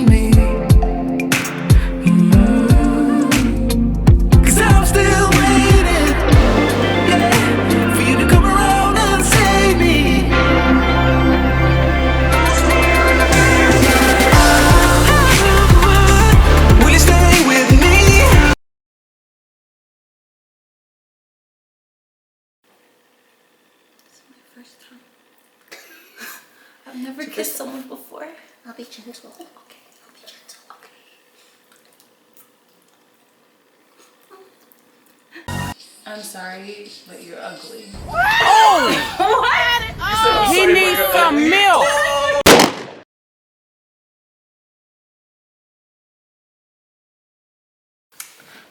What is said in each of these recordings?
me. Cause I'm still waiting, yeah, for you to come around and save me. Will you stay with me? This is my first time. I've never kissed someone before. I'll be gentle. Okay, I'll be gentle. Okay. I'm sorry, but you're ugly. Oh! What? He needs some milk.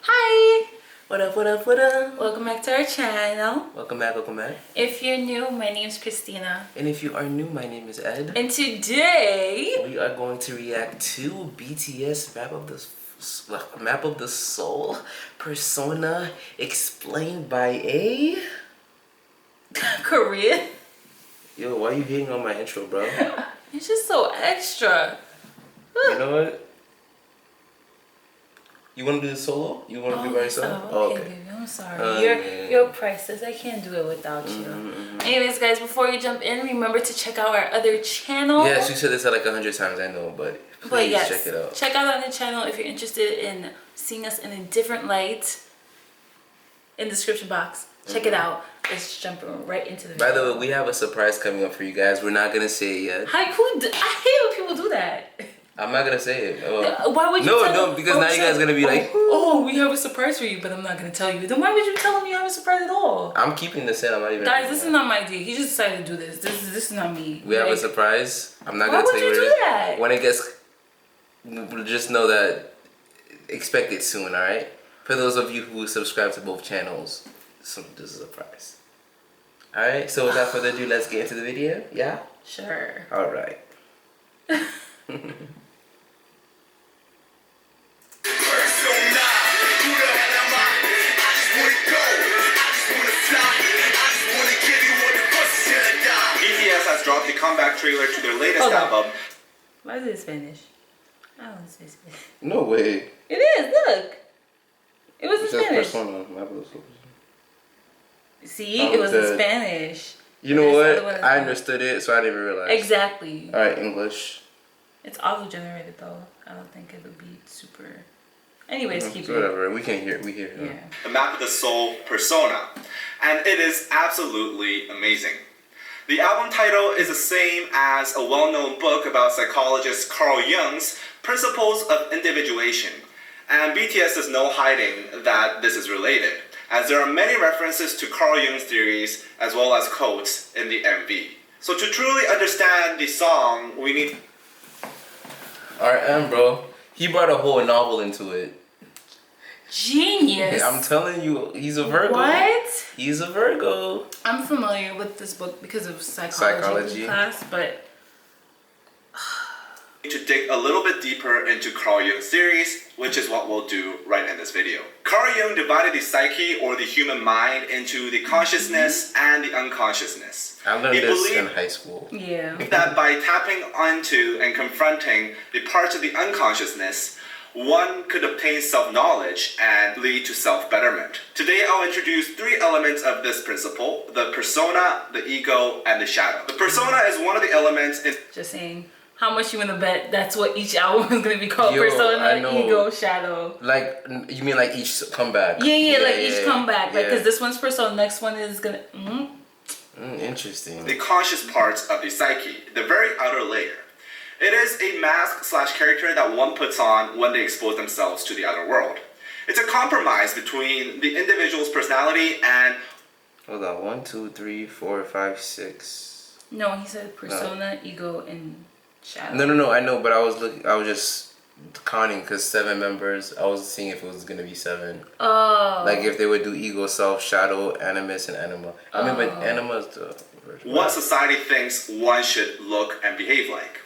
Hi! What up, what up, what up? Welcome back to our channel. Welcome back, welcome back. If you're new, my name's Christina. And if you are new, my name is Ed. And today, We are going to react to BTS Map of the Soul Persona explained by a... Korean. Yo, why are you hating on my intro, bro? It's just so extra. You know what? You want to do the solo? You want to do by yourself? Oh, okay, baby. I'm sorry. Yeah. You're priceless. I can't do it without you. Anyways, guys, before you jump in, remember to check out our other channel. Yes, you said this like 100 times, I know, but please yes, check it out. check out our other channel if you're interested in seeing us in a different light. In the description box. Check it out. Let's jump right into the video. By the way, we have a surprise coming up for you guys. We're not going to say it yet. I hate when people do that. I'm not going to say it. Why would you tell them? Because now you guys are going to be like, oh, we have a surprise for you, but I'm not going to tell you. Then why would you tell them you have a surprise at all? I'm keeping this in. I'm not even. Guys, this is not my idea. He just decided to do this. This is not me. We have a surprise. I'm not Why going to would tell you you what do it is. that? When it gets, just know that, expect it soon, alright? For those of you who subscribe to both channels, this is a surprise. Alright, so without further ado, let's get into the video, yeah? Sure. Alright. BTS has dropped the comeback trailer to their latest album. Why is it in Spanish? I don't want to say Spanish. No way. It is, look. It was in Spanish. Persona. See, it was in Spanish. You know There's what? I understood it, so I didn't even realize. Exactly. Alright, English. It's auto-generated though. I don't think it'll be super... Anyways, keep it. Whatever, we can hear it. Yeah. The Map of the Soul Persona. And it is absolutely amazing. The album title is the same as a well-known book about psychologist Carl Jung's Principles of Individuation. And BTS is no hiding that this is related, as there are many references to Carl Jung's theories as well as quotes in the MV. So to truly understand the song, we need... RM, bro. He brought a whole novel into it. Genius. I'm telling you, he's a Virgo. What? He's a Virgo. I'm familiar with this book because of psychology class, but... to dig a little bit deeper into Carl Jung's theories, which is what we'll do right in this video. Carl Jung divided the psyche or the human mind into the consciousness and the unconsciousness. I learned this in high school. Yeah. That by tapping onto and confronting the parts of the unconsciousness, one could obtain self-knowledge and lead to self-betterment. Today I'll introduce three elements of this principle: the persona, the ego, and the shadow. The persona is one of the elements in... Just saying. How much you wanna bet that's what each album is gonna be called? Yo, Persona, I know. ego, shadow. Like, you mean like each comeback? Yeah, each comeback. Like, yeah. cause this one's persona, next one is gonna. Interesting. the conscious parts of the psyche, the very outer layer. It is a mask / character that one puts on when they expose themselves to the outer world. It's a compromise between the individual's personality and... Hold on, 1, 2, 3, 4, 5, 6. No, he said persona, ego, and shadow. No, I know, but I was just counting because 7 members. I was seeing if it was gonna be 7. Oh. Like if they would do ego, self, shadow, animus, and anima. I mean, but anima is the version. what society thinks one should look and behave like.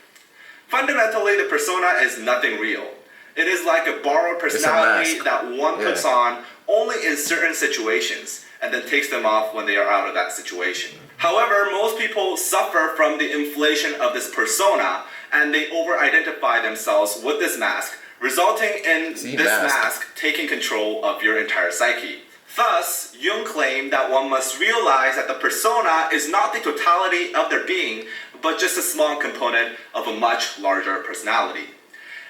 Fundamentally, the persona is nothing real. It is like a borrowed personality that one puts on only in certain situations and then takes them off when they are out of that situation. However, most people suffer from the inflation of this persona and they over-identify themselves with this mask, resulting in this mask taking control of your entire psyche. Thus, Jung claimed that one must realize that the persona is not the totality of their being, but just a small component of a much larger personality.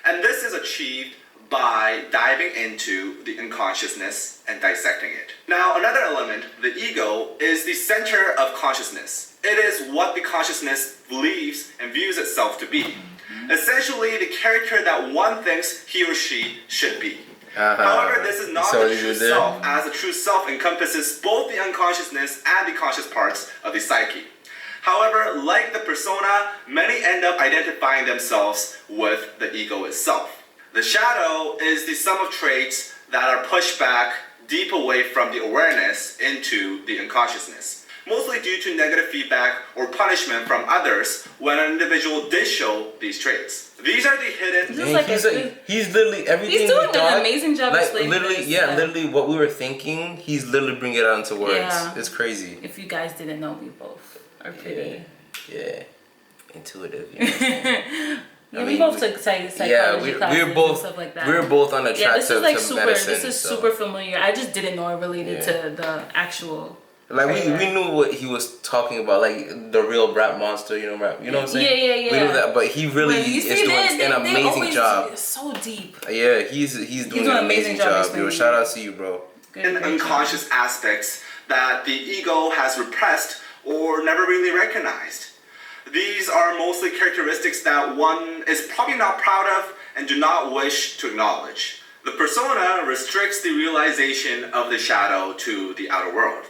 And this is achieved by diving into the unconsciousness and dissecting it. Now, another element, the ego, is the center of consciousness. It is what the consciousness believes and views itself to be. Essentially, the character that one thinks he or she should be. However, this is not the true self, as the true self encompasses both the unconsciousness and the conscious parts of the psyche. However, like the persona, many end up identifying themselves with the ego itself. The shadow is the sum of traits that are pushed back deep away from the awareness into the unconsciousness, mostly due to negative feedback or punishment from others when an individual did show these traits. These are the hidden... He's literally everything he's doing we thought, an amazing job explaining literally, this. literally what we were thinking, he's literally bringing it out into words. Yeah. It's crazy. If you guys didn't know, we both are pretty... Yeah. Intuitive, you know. Yeah, we both took psychology classes and stuff like that. We're both on the track this is like super. medicine, This is super familiar. I just didn't know it related to the actual. Like we knew what he was talking about, like the real rap monster, you know what I'm saying? Yeah. We knew that, but he really is doing an amazing job. It's so deep. Yeah, he's doing an amazing job. Yo, shout out to you, bro. In unconscious aspects that the ego has repressed or never really recognized. These are mostly characteristics that one is probably not proud of and do not wish to acknowledge. The persona restricts the realization of the shadow to the outer world.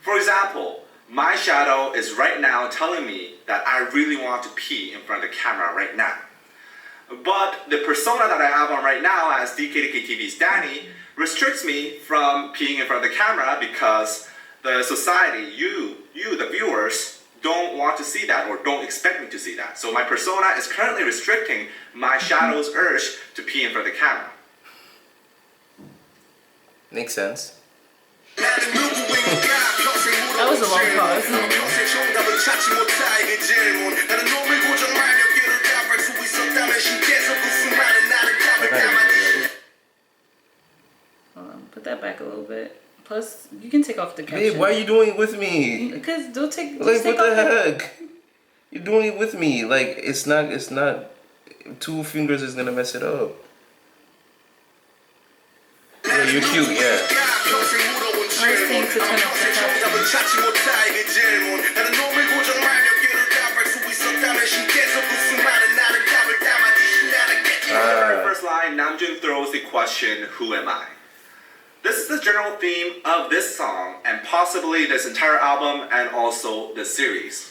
For example, my shadow is right now telling me that I really want to pee in front of the camera right now. But the persona that I have on right now as DKDKTV's Danny restricts me from peeing in front of the camera because the society, you, the viewers, don't want to see that or don't expect me to see that. So my persona is currently restricting my shadow's urge to pee in front of the camera. Makes sense. That was a long pause. Hold on, put that back a little bit. Plus, you can take off the caption. Babe, why are you doing it with me? Because don't take. Like, what the heck? You're doing it with me. Like, it's not. 2 fingers is gonna mess it up. Yeah, you're cute. Yeah. I was saying to turn off the caption. In the very first line, Namjoon throws the question, "Who am I?" This is the general theme of this song and possibly this entire album and also this series.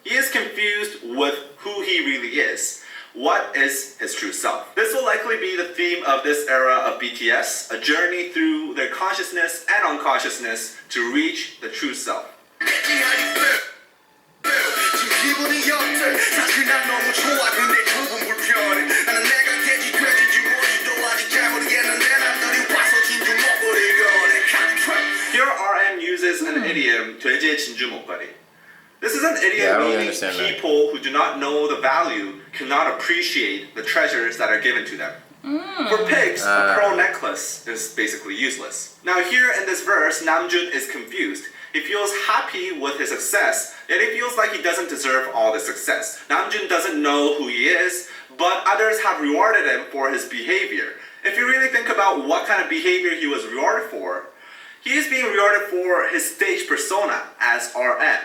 He is confused with who he really is. What is his true self? This will likely be the theme of this era of BTS, a journey through their consciousness and unconsciousness to reach the true self. Here RM uses an idiom, 되제 진주 목걸이. This is an idiom meaning people who do not know the value cannot appreciate the treasures that are given to them. For pigs, a pearl necklace is basically useless. Now here in this verse, Namjoon is confused. He feels happy with his success, yet he feels like he doesn't deserve all the success. Namjoon doesn't know who he is, but others have rewarded him for his behavior. If you really think about what kind of behavior he was rewarded for, he is being rewarded for his stage persona as RM.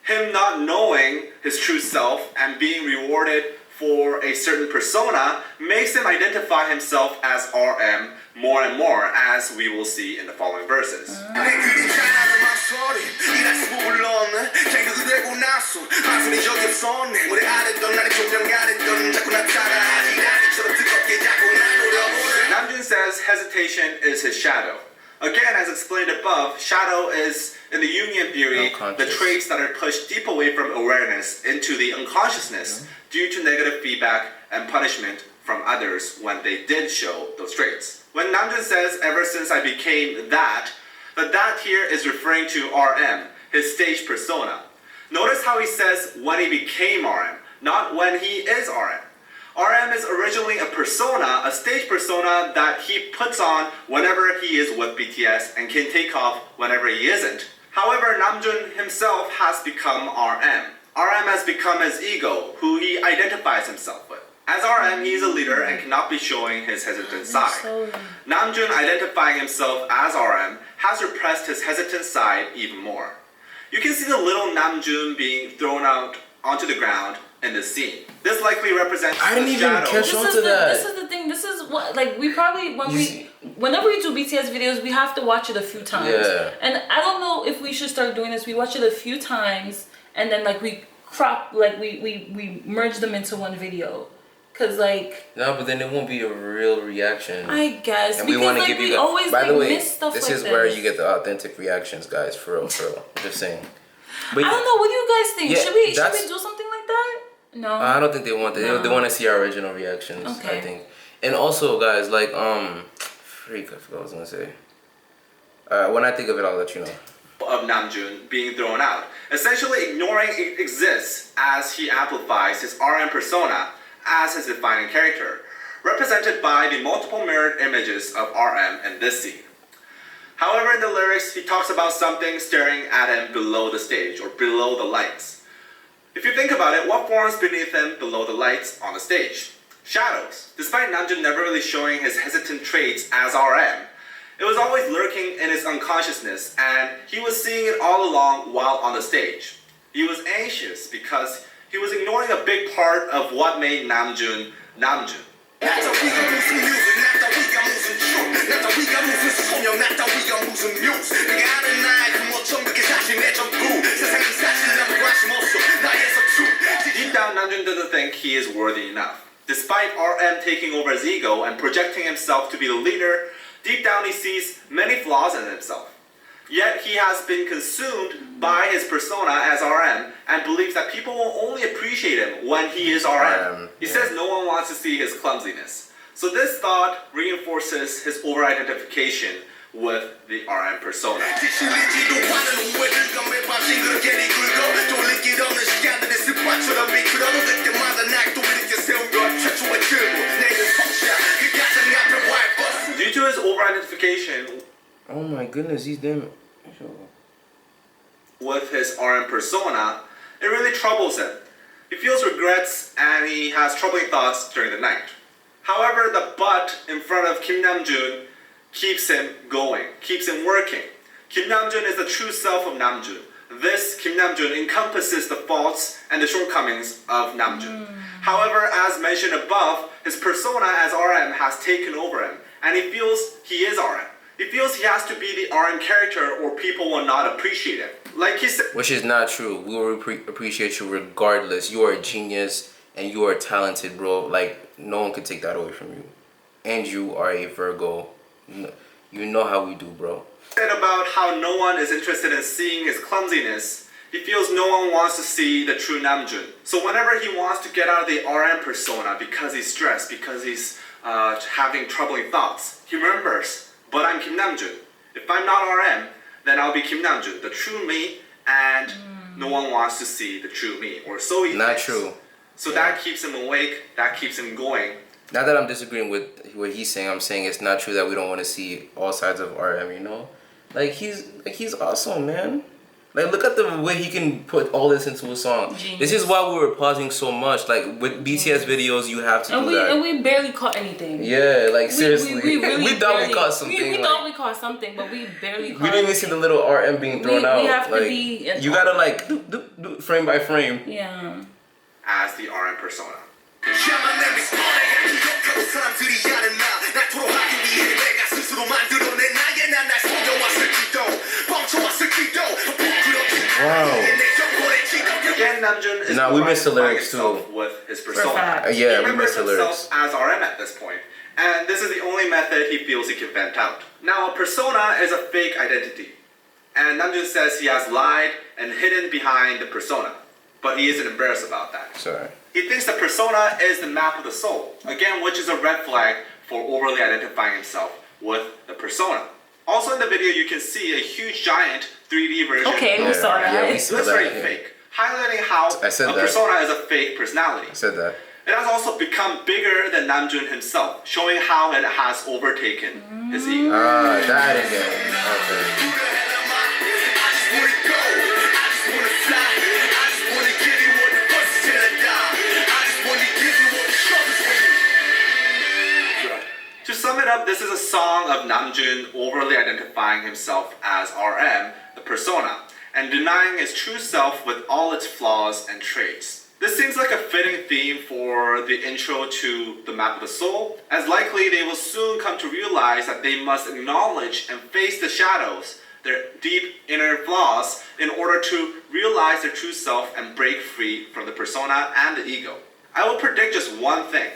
Him not knowing his true self and being rewarded for a certain persona makes him identify himself as RM more and more, as we will see in the following verses. Namjoon says hesitation is his shadow. Again, as explained above, shadow is, in the Jungian theory, the traits that are pushed deep away from awareness into the unconsciousness due to negative feedback and punishment from others when they did show those traits. When Namjoon says, ever since I became that, the that here is referring to RM, his stage persona. Notice how he says when he became RM, not when he is RM. RM is originally a persona, a stage persona that he puts on whenever he is with BTS and can take off whenever he isn't. However, Namjoon himself has become RM. RM has become his ego, who he identifies himself with. As RM, he is a leader and cannot be showing his hesitant side. Namjoon, identifying himself as RM, has repressed his hesitant side even more. You can see the little Namjoon being thrown out onto the ground in this scene. This likely represents I didn't the even shadow. catch on to that. This is the thing. This is what, like, we probably whenever we do BTS videos, we have to watch it a few times. Yeah. And I don't know if we should start doing this. We watch it a few times and then like we crop, like we merge them into one video. Cause like no, but then it won't be a real reaction. I guess and because we want to like give we you. always By like the way, miss stuff this like is where you get the authentic reactions, guys. For real, for real. Just saying. But I don't know. What do you guys think? Yeah, should we that's- do something like that? No. I don't think they want that. No. They want to see our original reactions. Okay. I think. And also, guys, like freak. I forgot what I was gonna say. When I think of it, I'll let you know. Of Namjoon being thrown out, essentially ignoring it exists as he amplifies his RM persona as his defining character, represented by the multiple mirrored images of RM in this scene. However, in the lyrics, he talks about something staring at him below the stage or below the lights. If you think about it, what forms beneath him below the lights on the stage? Shadows. Despite Namjoon never really showing his hesitant traits as RM, it was always lurking in his unconsciousness, and he was seeing it all along while on the stage. He was anxious because he was ignoring a big part of what made Namjoon Namjoon. Deep down, Namjoon doesn't think he is worthy enough. Despite RM taking over his ego and projecting himself to be the leader, deep down he sees many flaws in himself. Yet he has been consumed by his persona as RM and believes that people will only appreciate him when he is RM. He says no one wants to see his clumsiness. So this thought reinforces his over-identification with the RM persona. Due to his over-identification Oh my goodness, he's them. with his RM persona, it really troubles him. He feels regrets and he has troubling thoughts during the night. However, the but in front of Kim Namjoon keeps him going, keeps him working. Kim Namjoon is the true self of Namjoon. This Kim Namjoon encompasses the faults and the shortcomings of Namjoon. However, as mentioned above, his persona as RM has taken over him, and he feels he is RM. He feels he has to be the RM character or people will not appreciate him. Like he said, Which is not true. We will appreciate you regardless. You are a genius and you are talented, bro. Like, no one can take that away from you. And you are a Virgo. You know how we do, bro. about how no one is interested in seeing his clumsiness, he feels no one wants to see the true Namjoon. So whenever he wants to get out of the RM persona because he's stressed, because he's having troubling thoughts, he remembers, but I'm Kim Namjoon. If I'm not RM, then I'll be Kim Namjoon, the true me, and no one wants to see the true me, or so he Not thinks. true. So that keeps him awake, that keeps him going. Not that I'm disagreeing with what he's saying. I'm saying it's not true that we don't want to see all sides of RM, you know? Like he's awesome, man. Like, look at the way he can put all this into a song. Genius. This is why we were pausing so much. Like with BTS videos, you have to do that. And we barely caught anything. Yeah, like seriously, we really we thought we barely- caught something. We like- thought we caught something, but we barely caught we didn't even see the little RM being thrown We out. have to like, be in- you gotta like do frame by frame. Yeah. As the RM persona. Wow. Again, Namjoon is Nah, we missed the identifying lyrics, himself too. with his For a persona. fact. Yeah, He we remembers missed the lyrics. himself as RM at this point, and this is the only method he feels he can vent out. Now, a persona is a fake identity, and Namjoon says he has lied and hidden behind the persona, but he isn't embarrassed about that. Sorry. He thinks the persona is the map of the soul, again, which is a red flag for overly identifying himself with the persona. Also in the video, you can see a huge giant 3D version. Okay, Yeah, I'm sorry. yeah, we It saw looks that, very yeah. fake, highlighting how I said a that. persona is a fake personality. I said that. It has also become bigger than Namjoon himself, showing how it has overtaken his ego. That I didn't get. Okay. To sum it up, this is a song of Namjoon overly identifying himself as RM, the persona, and denying his true self with all its flaws and traits. This seems like a fitting theme for the intro to The Map of the Soul, as likely they will soon come to realize that they must acknowledge and face the shadows, their deep inner flaws, in order to realize their true self and break free from the persona and the ego. I will predict just one thing.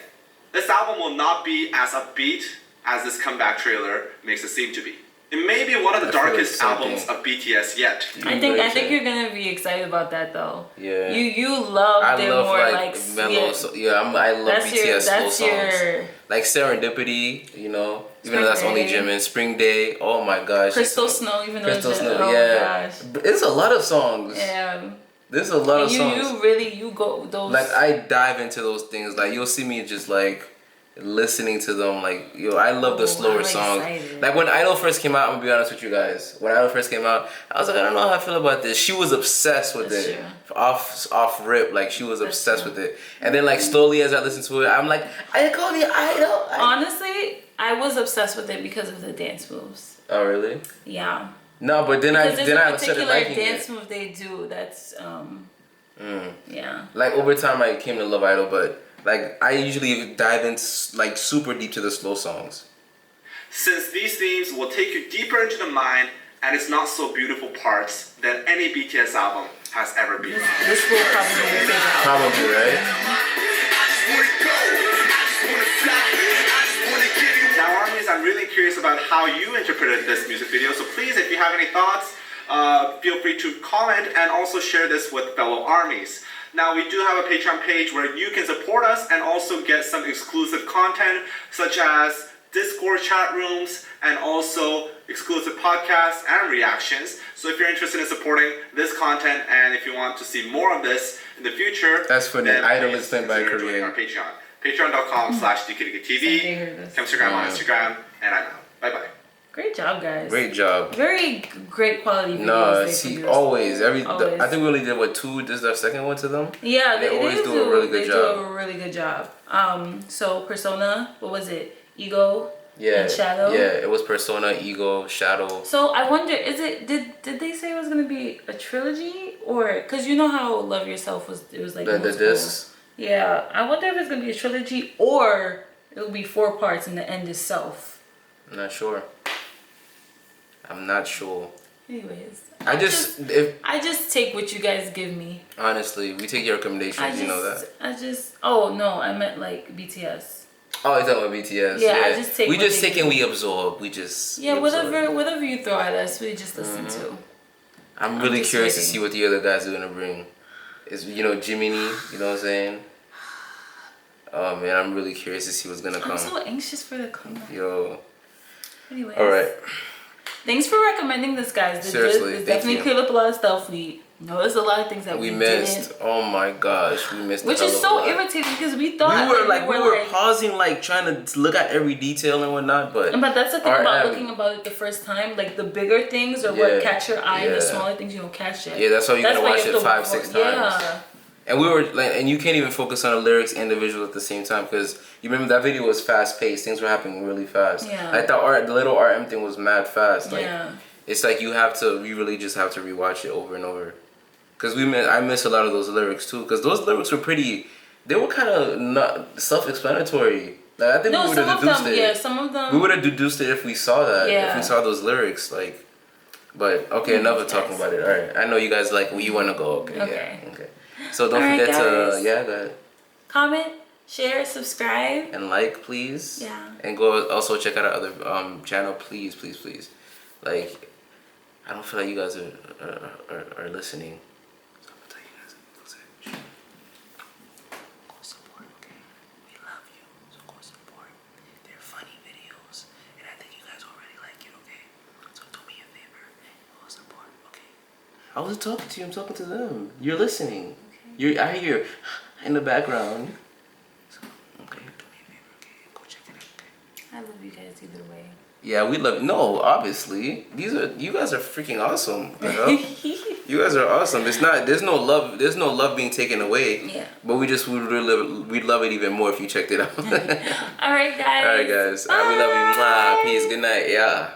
This album will not be as upbeat as this comeback trailer makes it seem to be. It may be one of the darkest albums of BTS yet. I think you're gonna be excited about that though. Yeah. You love their more like mellow. I love BTS slow songs. Your like Serendipity, you know, even though that's Spring only Day. Jimin. Spring Day, oh my gosh. Crystal Snow, even though Crystal it's Snow, oh yeah. gosh. It's a lot of songs. Yeah. There's a lot of And songs. you go those Like I dive into those things. Like you'll see me just like listening to them. Like I love the slower I'm songs. excited. Like when Idol first came out, I'm gonna be honest with you guys. When Idol first came out, I was like, I don't know how I feel about this. She was obsessed with That's it. true. Off rip, like she was That's obsessed true. with it. And then like slowly as I listened to it, I'm like, I call me Idol. Honestly, I was obsessed with it because of the dance moves. Oh really? Yeah. No, but then Because I there's a started particular liking dance it. move they do that's yeah. Like over time, I came to love Idol, but like I usually dive in like super deep to the slow songs. Since these themes will take you deeper into the mind and its not so beautiful parts than any BTS album has ever been. This will probably be your favorite album. Probably, right? Now, armies, I'm really curious about how you interpreted this music video, so please, if you have any thoughts, feel free to comment and also share this with fellow armies. Now, we do have a Patreon page where you can support us and also get some exclusive content, such as Discord chat rooms and also exclusive podcasts and reactions. So if you're interested in supporting this content and if you want to see more of this in the future, That's for the then Idol please explained by consider joining Korean. our Patreon. Patreon.com/DKDKTV. Instagram on Instagram, and I'm out. Bye-bye. Great job, guys. Great job. Very great quality videos. No, they see, produce. always. Always. I think we only did what, 2? This is our second one to them. Yeah, They always do a really good they job. do a really good job. So Persona, what was it? Ego Yeah. and Shadow. Yeah, it was Persona, Ego, Shadow. So I wonder, did they say it was gonna be a trilogy or because you know how Love Yourself was? It was like The multiple. discs. Yeah, I wonder if it's gonna be a trilogy or it'll be 4 parts and the end is self. I'm not sure. I'm not sure. Anyways, I just take what you guys give me. honestly, we take your recommendations, you know that. Oh no, I meant like BTS. Oh, you're talking about BTS. Yeah, I just take we what just they take and we absorb. We just Yeah, we absorb. whatever you throw at us, we just listen to. I'm really just curious to waiting. see what the other guys are gonna bring. Is Jiminy, you know what I'm saying? Oh man, I'm really curious to see what's gonna I'm come. so anxious for the comeback. Yo. Anyways. All right. Thanks for recommending this, guys. Seriously, This thank definitely you. cleared up a lot of stuff. We noticed a lot of things that We we missed. didn't. Oh my gosh, we missed. Which a is hell of a so lot. irritating because we thought We were pausing, like trying to look at every detail and whatnot, but that's the thing about RM looking about it the first time. Like the bigger things or Yeah, what catch your eye, yeah. the smaller things you don't catch it. Yeah, that's why you're gonna watch you have it to 5, look 6 for- times. Yeah. And we were like, and you can't even focus on the lyrics and the visuals at the same time because you remember that video was fast paced. Things were happening really fast. Yeah. Like the little RM thing was mad fast. Like Yeah. it's like you really just have to rewatch it over and over. Cause I miss a lot of those lyrics too. Cause those lyrics were they were kind of not self-explanatory. Like I think we would have deduced it. Yeah, some of them. We would have deduced it if we saw that. If Yeah. we saw those lyrics, like. But okay, enough of talking about it. All right, I know you guys like you want to go. Okay. Okay. Yeah, okay. So don't All right, forget to guys. go ahead. Comment, share, subscribe. And like, please. Yeah. And go also check out our other channel, please. Like, I don't feel like you guys are listening. So I'm gonna tell you guys. Go support, okay? We love you, so go support. They're funny videos, and I think you guys already like it, okay? So do me a favor, go support, okay? I wasn't talking to you. I'm talking to them. You're listening. I hear in the background. I love you guys either way. Yeah, we love. No, obviously, you guys are freaking awesome. You know? You guys are awesome. It's not. There's no love. There's no love being taken away. Yeah. But we'd love it even more if you checked it out. All right, guys. All right, guys. We love you. Mwah. Peace. Good night. Yeah.